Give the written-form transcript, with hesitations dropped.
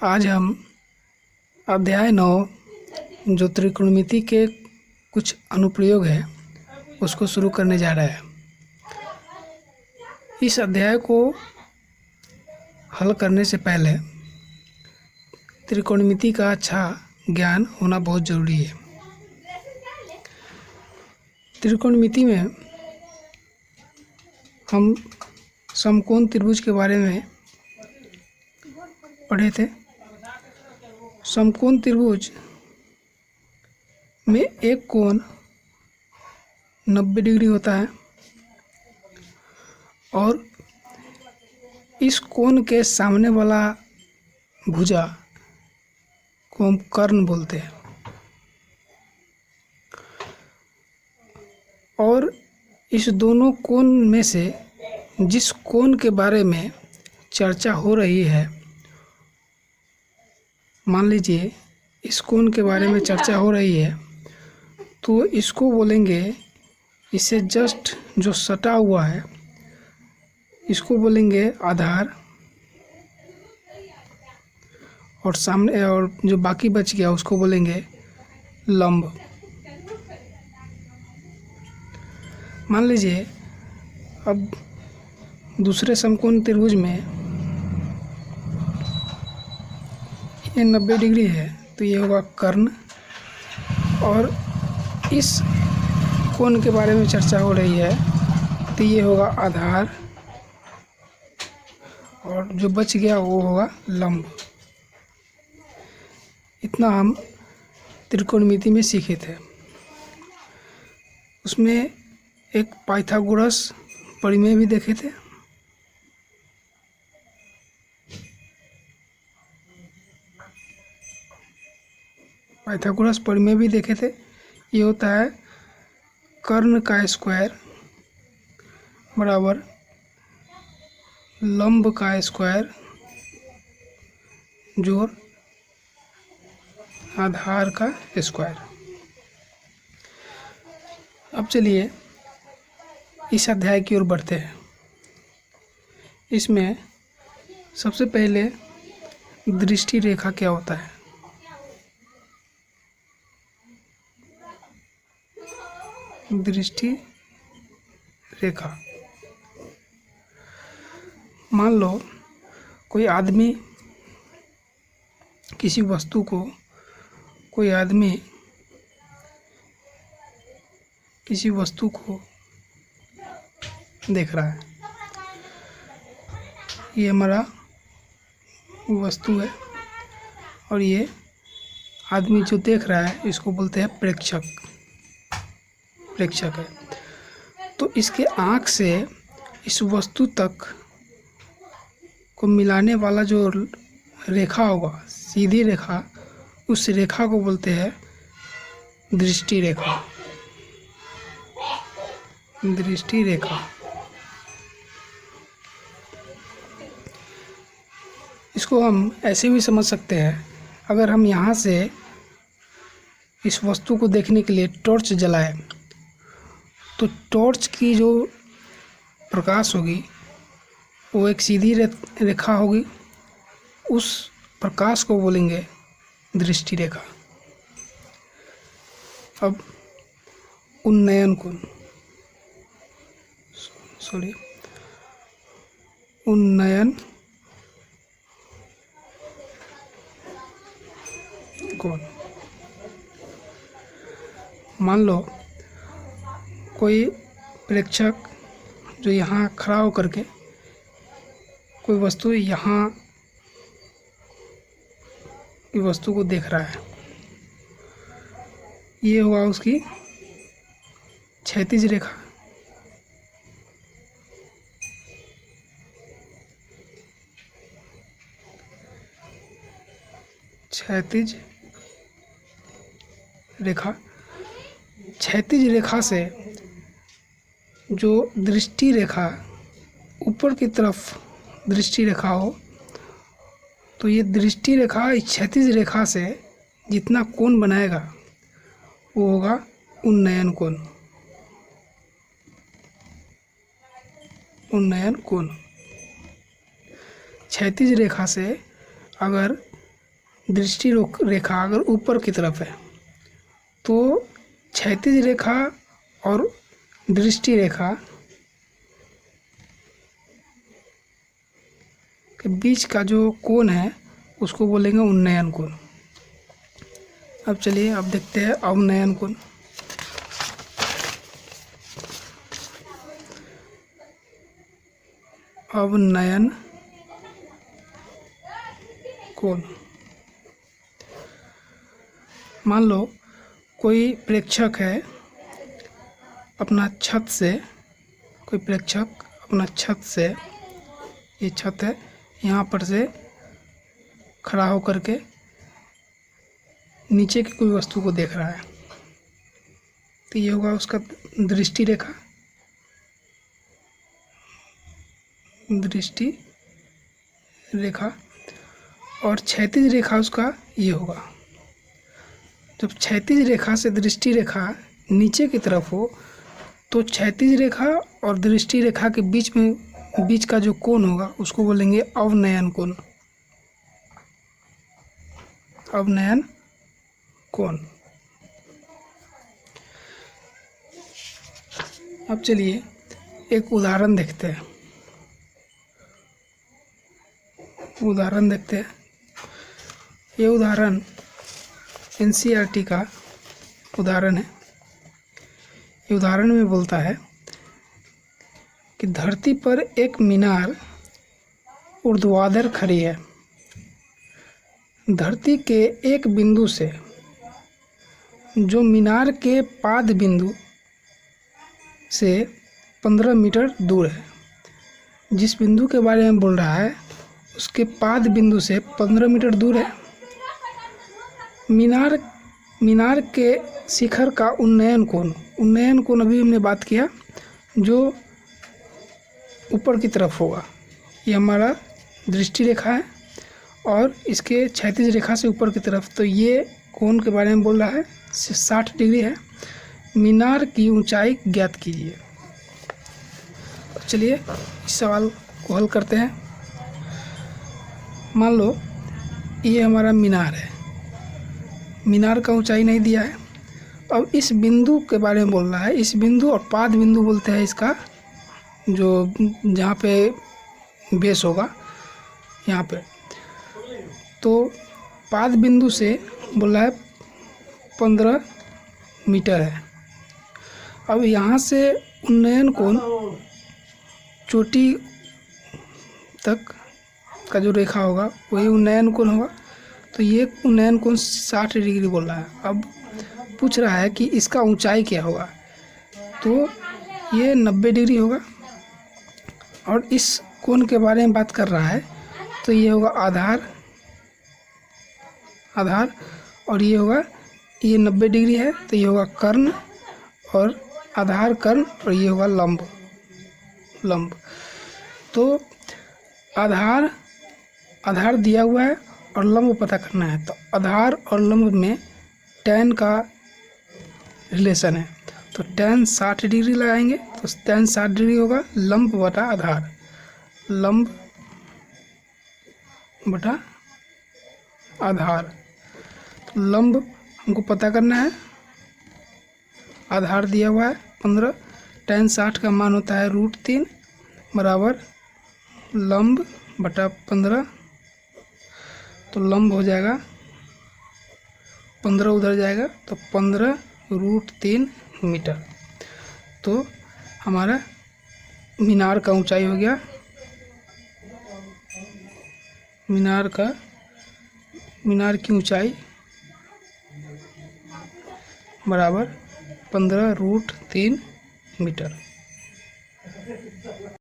आज हम अध्याय 9 जो त्रिकोणमिति के कुछ अनुप्रयोग है उसको शुरू करने जा रहे हैं। इस अध्याय को हल करने से पहले त्रिकोणमिति का अच्छा ज्ञान होना बहुत ज़रूरी है। त्रिकोणमिति में हम समकोण त्रिभुज के बारे में पढ़े थे। समकोण त्रिभुज में एक कोण 90 डिग्री होता है और इस कोण के सामने वाला भुजा को हम कर्ण बोलते हैं। और इस दोनों कोण में से जिस कोण के बारे में चर्चा हो रही है, मान लीजिए इस कोण के बारे में चर्चा हो रही है तो इसको बोलेंगे, इससे जस्ट जो सटा हुआ है इसको बोलेंगे आधार, और सामने और जो बाकी बच गया उसको बोलेंगे लंब। मान लीजिए अब दूसरे समकोण त्रिभुज में ये 90 डिग्री है तो ये होगा कर्ण, और इस कोण के बारे में चर्चा हो रही है तो ये होगा आधार, और जो बच गया वो होगा लंब। इतना हम त्रिकोणमिति में सीखे थे। उसमें एक पाइथागोरस प्रमेय भी देखे थे। पाइथागोरस प्रमेय भी देखे थे। ये होता है कर्ण का स्क्वायर बराबर लंब का स्क्वायर जोड़ आधार का स्क्वायर। अब चलिए इस अध्याय की ओर बढ़ते हैं। इसमें सबसे पहले दृष्टि रेखा क्या होता है। दृष्टि रेखा, मान लो कोई आदमी किसी वस्तु को, कोई आदमी किसी वस्तु को देख रहा है। ये हमारा वस्तु है और ये आदमी जो देख रहा है इसको बोलते हैं प्रेक्षक है। तो इसके आँख से इस वस्तु तक को मिलाने वाला जो रेखा होगा, सीधी रेखा, उस रेखा को बोलते हैं दृष्टि रेखा। दृष्टि रेखा इसको हम ऐसे भी समझ सकते हैं, अगर हम यहाँ से इस वस्तु को देखने के लिए टॉर्च जलाएं तो टॉर्च की जो प्रकाश होगी वो एक सीधी रेखा होगी। उस प्रकाश को बोलेंगे दृष्टि रेखा। अब उन्नयन कोण, उन्नयन कोण, मान लो कोई प्रेक्षक जो यहाँ खड़ा होकर के कोई वस्तु यहाँ की वस्तु को देख रहा है, ये हुआ उसकी क्षैतिज रेखा। क्षैतिज रेखा, क्षैतिज रेखा से जो दृष्टि रेखा ऊपर की तरफ दृष्टि रेखा हो तो ये दृष्टि रेखा इस क्षैतिज रेखा से जितना कोण बनाएगा वो होगा उन्नयन कोण। उन्नयन कोण क्षैतिज रेखा से अगर दृष्टि रेखा अगर ऊपर की तरफ है तो क्षैतिज रेखा और दृष्टि रेखा के बीच का जो कोण है उसको बोलेंगे उन्नयन कोण। अब चलिए अब देखते हैं अवनयन कोण। अवनयन कोण, मान लो कोई प्रेक्षक है अपना छत से, कोई प्रेक्षक अपना छत से, ये छत है, यहाँ पर से खड़ा होकर के नीचे की कोई वस्तु को देख रहा है, तो ये होगा उसका दृष्टि रेखा। दृष्टि रेखा और क्षैतिज रेखा उसका ये होगा। जब क्षैतिज रेखा से दृष्टि रेखा नीचे की तरफ हो तो क्षैतिज रेखा और दृष्टि रेखा के बीच का जो कोण होगा उसको बोलेंगे अवनयन कोण। अवनयन कोण। अब चलिए एक उदाहरण देखते हैं। ये उदाहरण NCERT का उदाहरण है। ये उदाहरण में बोलता है कि धरती पर एक मीनार ऊर्ध्वाधर खड़ी है। धरती के एक बिंदु से जो मीनार के पाद बिंदु से 15 मीटर दूर है, जिस बिंदु के बारे में बोल रहा है उसके पाद बिंदु से 15 मीटर दूर है। मीनार के शिखर का उन्नयन कोण अभी हमने बात किया जो ऊपर की तरफ होगा। ये हमारा दृष्टि रेखा है और इसके क्षैतिज रेखा से ऊपर की तरफ, तो ये कोण के बारे में बोल रहा है 60 डिग्री है। मीनार की ऊंचाई ज्ञात कीजिए। चलिए इस सवाल को हल करते हैं। मान लो ये हमारा मीनार है, मीनार का ऊंचाई नहीं दिया है। अब इस बिंदु के बारे में बोल रहा है, इस बिंदु और पाद बिंदु बोलते हैं इसका, जो जहाँ पे बेस होगा यहाँ पे, तो पाद बिंदु से बोल रहा है 15 मीटर है। अब यहाँ से उन्नयन कोण चोटी तक का जो रेखा होगा वही उन्नयन कोण होगा, तो ये उन्नयन कोण 60 डिग्री बोल रहा है। अब पूछ रहा है कि इसका ऊंचाई क्या होगा, तो ये 90 डिग्री होगा। और इस कोण के बारे में बात कर रहा है तो ये होगा आधार, और ये होगा, ये 90 डिग्री है तो ये होगा कर्ण, और आधार कर्ण, और ये होगा लंब। तो आधार दिया हुआ है और लंब पता करना है, तो आधार और लंब में tan का रिलेशन है, तो tan 60 डिग्री लगाएंगे तो tan 60 डिग्री होगा लंब बटा आधार। लंब बटा आधार, तो लंब हमको पता करना है, आधार दिया हुआ है 15, tan 60 का मान होता है √3 बराबर लंब बटा 15, तो लंब हो जाएगा 15 उधर जाएगा तो 15 √3 मीटर। तो हमारा मीनार का ऊंचाई हो गया, मीनार की ऊंचाई बराबर 15 √3 मीटर।